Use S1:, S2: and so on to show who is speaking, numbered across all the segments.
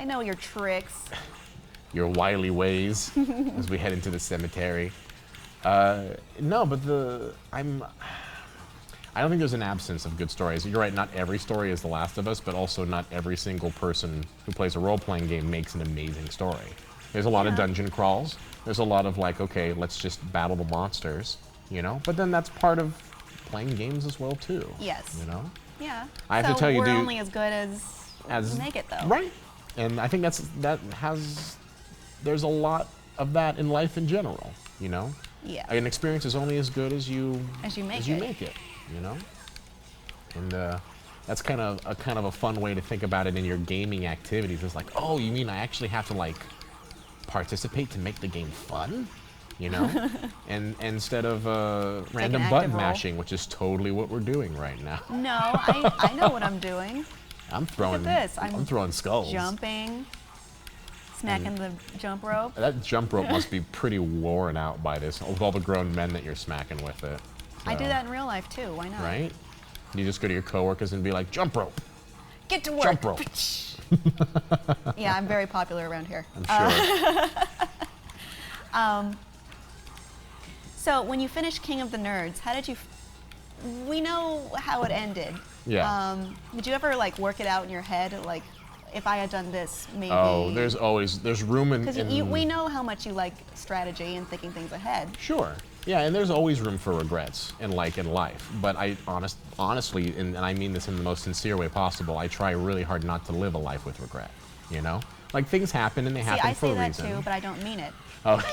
S1: I know your tricks.
S2: Your wily ways as we head into the cemetery. No, but I don't think there's an absence of good stories. You're right, not every story is The Last of Us, but also not every single person who plays a role-playing game makes an amazing story. There's a lot of dungeon crawls. There's a lot of like, okay, let's just battle the monsters, you know? But then that's part of playing games as well too.
S1: Yes.
S2: You know?
S1: Yeah.
S2: I have to tell you,
S1: we're
S2: dude,
S1: only as good as we make it, though.
S2: Right. And I think there's a lot of that in life in general, you know?
S1: Yeah.
S2: An experience is only as good as you
S1: make
S2: it, you know? And that's kind of a fun way to think about it in your gaming activities. It's like, oh, you mean I actually have to like participate to make the game fun? You know? And instead of random button mashing, which is totally what we're doing right now.
S1: No, I know what I'm doing.
S2: I'm throwing
S1: Look at this.
S2: I'm throwing skulls.
S1: Jumping. Smacking the jump rope.
S2: That jump rope must be pretty worn out by this, with all the grown men that you're smacking with it. So,
S1: I do that in real life too. Why not?
S2: Right? You just go to your coworkers and be like, jump rope.
S1: Get to work.
S2: Jump rope.
S1: Yeah, I'm very popular around here.
S2: I'm sure.
S1: So when you finished King of the Nerds, how did you? We know how it ended.
S2: Yeah.
S1: Did you ever like work it out in your head, like? If I had done this, maybe.
S2: Oh, there's room in.
S1: Because we know how much you like strategy and thinking things ahead.
S2: Sure. Yeah, and there's always room for regrets in life. But honestly, and I mean this in the most sincere way possible, I try really hard not to live a life with regret. You know, like things happen and they happen for a reason.
S1: I say that too, but I don't mean it.
S2: Oh,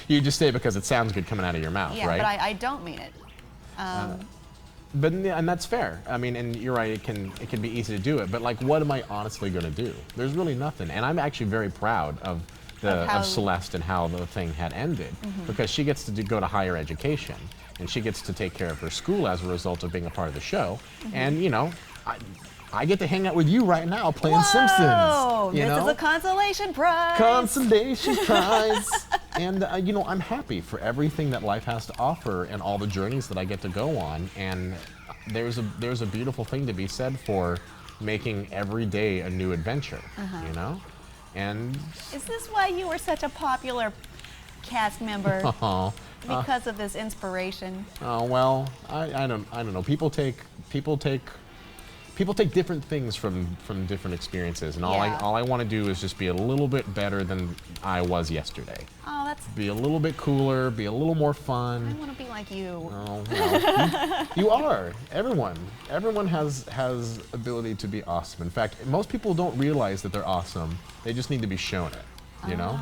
S2: you just say it because it sounds good coming out of your mouth,
S1: yeah,
S2: right?
S1: Yeah, but I don't mean it.
S2: And that's fair. I mean, and you're right. It can be easy to do it, but like, what am I honestly going to do? There's really nothing. And I'm actually very proud of Celeste and how the thing had ended, because she gets to go to higher education and she gets to take care of her school as a result of being a part of the show. And you know, I get to hang out with you right now playing Simpsons.
S1: This is a consolation prize.
S2: Consolation prize. And you know, I'm happy for everything that life has to offer and all the journeys that I get to go on. And there's a beautiful thing to be said for making every day a new adventure. You know, and
S1: is this why you were such a popular cast member? Because of this inspiration.
S2: Oh well, I don't know. People take different things from different experiences, and all I want to do is just be a little bit better than I was yesterday.
S1: Oh,
S2: be a little bit cooler, be a little more fun.
S1: I want to be like you.
S2: Oh, well, you are. Everyone has ability to be awesome. In fact, most people don't realize that they're awesome. They just need to be shown it. You know?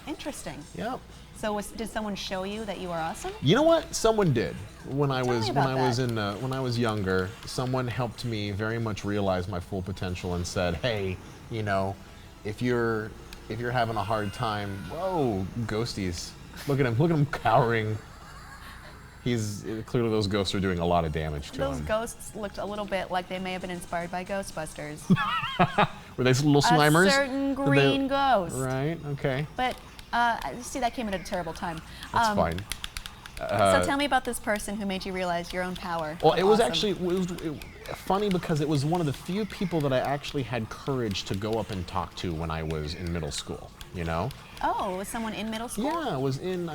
S1: Interesting.
S2: Yep.
S1: So did someone show you that you are awesome?
S2: You know what? Someone did. When I was younger, someone helped me very much realize my full potential and said, "Hey, you know, if you're having a hard time, whoa, ghosties, look at him cowering. He's clearly those ghosts are doing a lot of damage to him."
S1: Those ghosts looked a little bit like they may have been inspired by Ghostbusters.
S2: Were they little Slimers?
S1: A certain green ghost.
S2: Right. Okay.
S1: But see, that came at a terrible time.
S2: That's fine.
S1: So tell me about this person who made you realize your own power.
S2: Well, it was actually funny because it was one of the few people that I actually had courage to go up and talk to when I was in middle school. You know?
S1: Oh, was someone in middle school?
S2: Yeah, I was in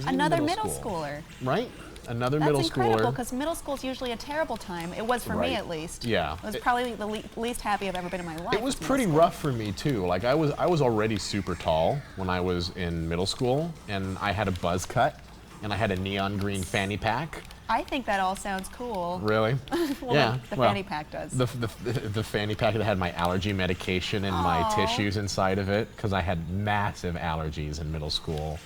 S1: another
S2: middle
S1: schooler.
S2: Right? Another middle schooler.
S1: That's incredible, because middle school is usually a terrible time. It was for me, at least.
S2: Yeah.
S1: It was probably the least happy I've ever been in my life.
S2: It was pretty rough for me too. Like I was already super tall when I was in middle school, and I had a buzz cut, and I had a neon green fanny pack.
S1: I think that all sounds cool.
S2: Really?
S1: Well,
S2: yeah.
S1: The fanny pack does.
S2: The fanny pack that had my allergy medication and my tissues inside of it, because I had massive allergies in middle school.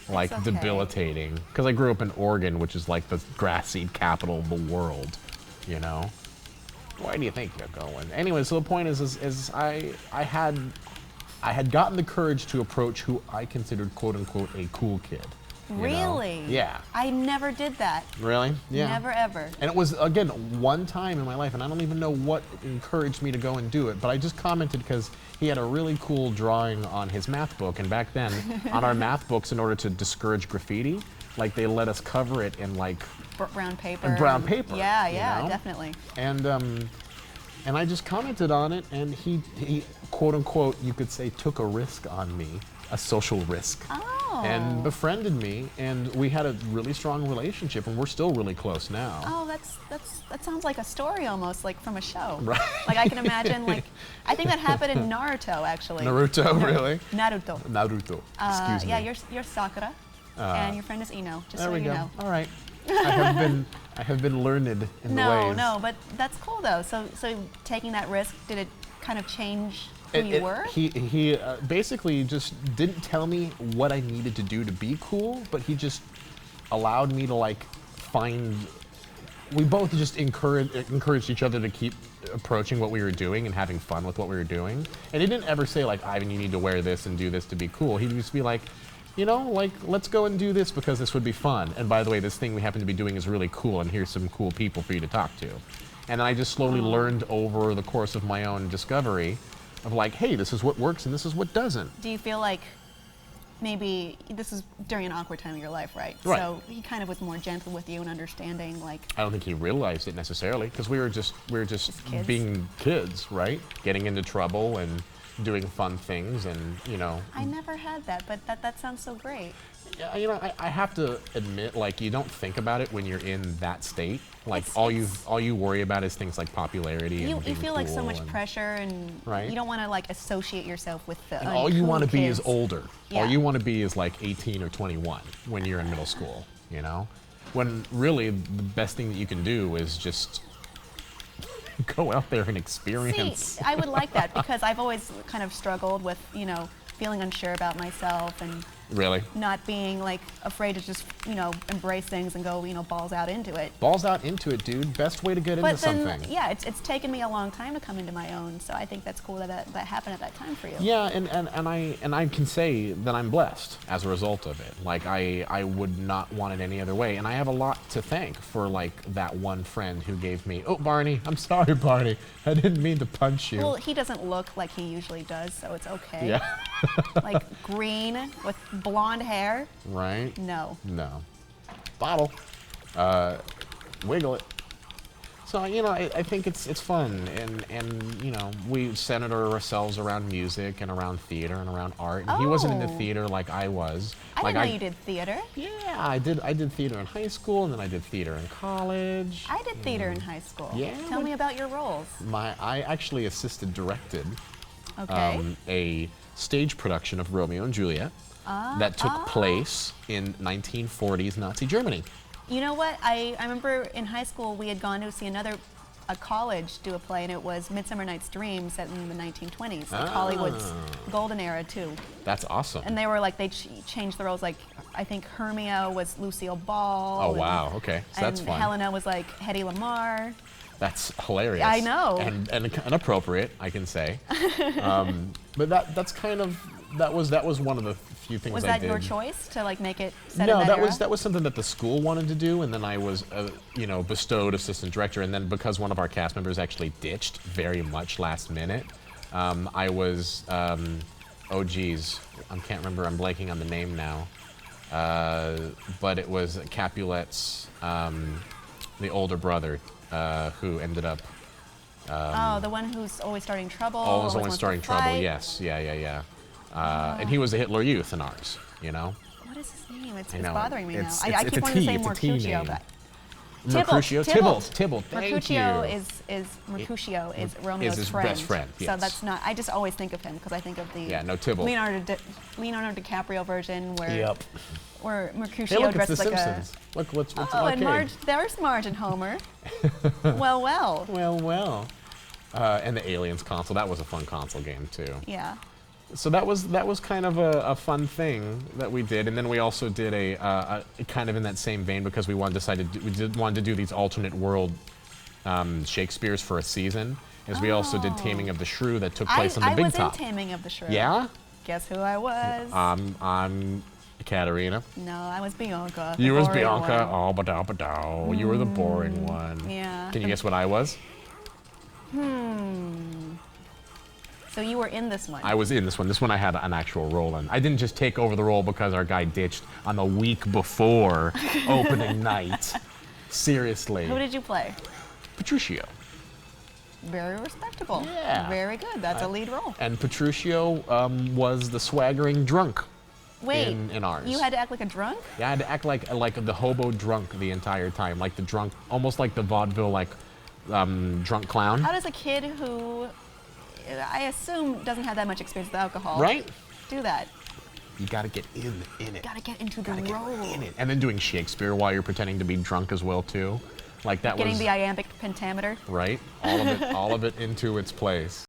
S2: Like debilitating, because I grew up in Oregon, which is like the grass seed capital of the world, you know. Why do you think you're going? Anyway, so the point is I had gotten the courage to approach who I considered quote unquote a cool kid.
S1: Really?
S2: Yeah.
S1: I never did that.
S2: Really? Yeah.
S1: Never ever.
S2: And it was, again, one time in my life, and I don't even know what encouraged me to go and do it, but I just commented because he had a really cool drawing on his math book, and back then, on our math books, in order to discourage graffiti, like they let us cover it in like
S1: brown paper.
S2: Brown paper.
S1: Yeah,
S2: you know?
S1: definitely.
S2: And And I just commented on it, and he quote unquote, you could say, took a risk on me, a social risk, and befriended me, and we had a really strong relationship, and we're still really close now.
S1: Oh, that sounds like a story almost, like from a show.
S2: Right.
S1: Like I can imagine, like I think that happened in Naruto actually.
S2: Naruto, really?
S1: Naruto.
S2: Naruto. Excuse me.
S1: Yeah, you're Sakura, and your friend is Ino. Just
S2: There
S1: so
S2: we
S1: you
S2: go.
S1: know.
S2: All right. I have been learned in the ways.
S1: No, but that's cool though. So taking that risk, did it kind of change who you were?
S2: He basically just didn't tell me what I needed to do to be cool, but he just allowed me to like find. We both just encouraged each other to keep approaching what we were doing and having fun with what we were doing. And he didn't ever say like, Ivan, you need to wear this and do this to be cool. He'd just be like, you know, like, let's go and do this because this would be fun. And by the way, this thing we happen to be doing is really cool, and here's some cool people for you to talk to. And then I just slowly learned over the course of my own discovery of like, hey, this is what works and this is what doesn't.
S1: Do you feel like maybe this is during an awkward time of your life, right?
S2: Right.
S1: So he kind of was more gentle with you and understanding, like.
S2: I don't think he realized it necessarily, because we were just
S1: kids.
S2: being kids, right? Getting into trouble and doing fun things, and you know.
S1: I never had that, but that sounds so great.
S2: Yeah, you know, I have to admit, like, you don't think about it when you're in that state. Like,
S1: It's-
S2: all you worry about is things like popularity
S1: You
S2: and being
S1: feel like so
S2: cool
S1: much
S2: and-
S1: pressure, and
S2: Right.
S1: you don't want to like associate yourself with the.
S2: And all you want to be is
S1: kids.
S2: older.
S1: Yeah.
S2: All you want to be is like 18 or 21 when you're in middle school, you know? When really the best thing that you can do is just go out there and experience.
S1: See, I would like that because I've always kind of struggled with, you know, feeling unsure about myself and
S2: Really?
S1: not being like afraid to just, you know, embrace things and go, you know, balls out into it.
S2: Balls out into it, dude. Best way to get into
S1: But then,
S2: something.
S1: yeah, it's taken me a long time to come into my own. So I think that's cool that that happened at that time for you.
S2: Yeah, and I can say that I'm blessed as a result of it. Like I would not want it any other way, and I have a lot to thank for like that one friend who gave me. Oh, Barney, I'm sorry, Barney. I didn't mean to punch you.
S1: Well, he doesn't look like he usually does, so it's okay.
S2: Yeah.
S1: Like green with blonde hair.
S2: Right?
S1: No.
S2: No. Bottle. Wiggle it. So, you know, I think it's fun, and you know, we center ourselves around music and around theater and around art. And he wasn't into
S1: Oh.
S2: theater like I was.
S1: I
S2: like
S1: didn't know you did theater.
S2: Yeah, I did theater in high school, and then I did theater in college.
S1: I did theater in high school.
S2: Yeah,
S1: Tell
S2: but-
S1: me about your roles.
S2: I actually assisted directed
S1: Okay.
S2: a stage production of Romeo and Juliet that took place in 1940s Nazi Germany.
S1: You know what? I remember in high school we had gone to see a college do a play, and it was Midsummer Night's Dream set in the 1920s, like Hollywood's golden era too.
S2: That's awesome.
S1: And they were like, they changed the roles. Like, I think Hermia was Lucille Ball.
S2: Oh,
S1: and-
S2: wow. Okay. So that's
S1: and
S2: fun.
S1: Helena was like Hedy Lamarr.
S2: That's hilarious.
S1: I know.
S2: And inappropriate, I can say. But that's kind of that was one of the few things
S1: Was
S2: I
S1: that
S2: did.
S1: your choice to like make it set
S2: No,
S1: in
S2: that
S1: era?
S2: was something that the school wanted to do, and then I was, you know, bestowed assistant director. And then because one of our cast members actually ditched very much last minute, I was, oh geez, I can't remember. I'm blanking on the name now, but it was Capulet's, the older brother, who ended up.
S1: Oh, the one who's always starting trouble.
S2: Always
S1: wants to
S2: starting trouble.
S1: fight.
S2: Yes, yeah. And he was a Hitler Youth in ours, you know.
S1: What is his name? It's
S2: know,
S1: bothering me
S2: it's-
S1: now.
S2: it's-
S1: I
S2: it's
S1: keep
S2: a
S1: wanting to
S2: T,
S1: say
S2: it's a T
S1: Mercutio,
S2: name.
S1: but
S2: Mercutio, Tybalt. Thank
S1: Mercutio
S2: you.
S1: is Mercutio is Romeo's
S2: his
S1: friend.
S2: best friend,
S1: So
S2: yes.
S1: that's not. I just always think of him because I think of the
S2: Yeah, no, Tybalt.
S1: Leonardo DiCaprio version where where Mercutio
S2: Hey, look, it's the
S1: dresses like
S2: Simpsons. Look, what's
S1: a. Oh,
S2: arcade.
S1: and Marge, there's Marge and Homer. well.
S2: Well. And the Aliens console. That was a fun console game too.
S1: Yeah.
S2: So that was kind of a fun thing that we did, and then we also did a kind of in that same vein because we wanted to do these alternate world Shakespeare's for a season. As we also did Taming of the Shrew that took place on the Big Top.
S1: I was in Taming of the Shrew.
S2: Yeah.
S1: Guess who I was?
S2: I'm Katerina.
S1: No, I was Bianca. the
S2: You was
S1: boring
S2: Bianca.
S1: one.
S2: Oh, ba-da-ba-da. You were the boring one.
S1: Yeah.
S2: Can you guess what I was?
S1: So you were in this one.
S2: I was in this one. This one I had an actual role in. I didn't just take over the role because our guy ditched on the week before opening night. Seriously.
S1: Who did you play?
S2: Patricio.
S1: Very respectable.
S2: Yeah.
S1: Very good. That's a lead role.
S2: And Petruchio was the swaggering drunk.
S1: Wait,
S2: in ours.
S1: you had to act like a drunk?
S2: Yeah, I had to act like the hobo drunk the entire time, like the drunk, almost like the vaudeville drunk clown.
S1: How does a kid who, I assume, doesn't have that much experience with alcohol,
S2: Right?
S1: do that?
S2: You gotta get in it.
S1: Gotta get into the
S2: Gotta get
S1: role.
S2: in it. And then doing Shakespeare while you're pretending to be drunk as well too. Like that
S1: Getting
S2: was
S1: the iambic pentameter.
S2: right. All of it into its place.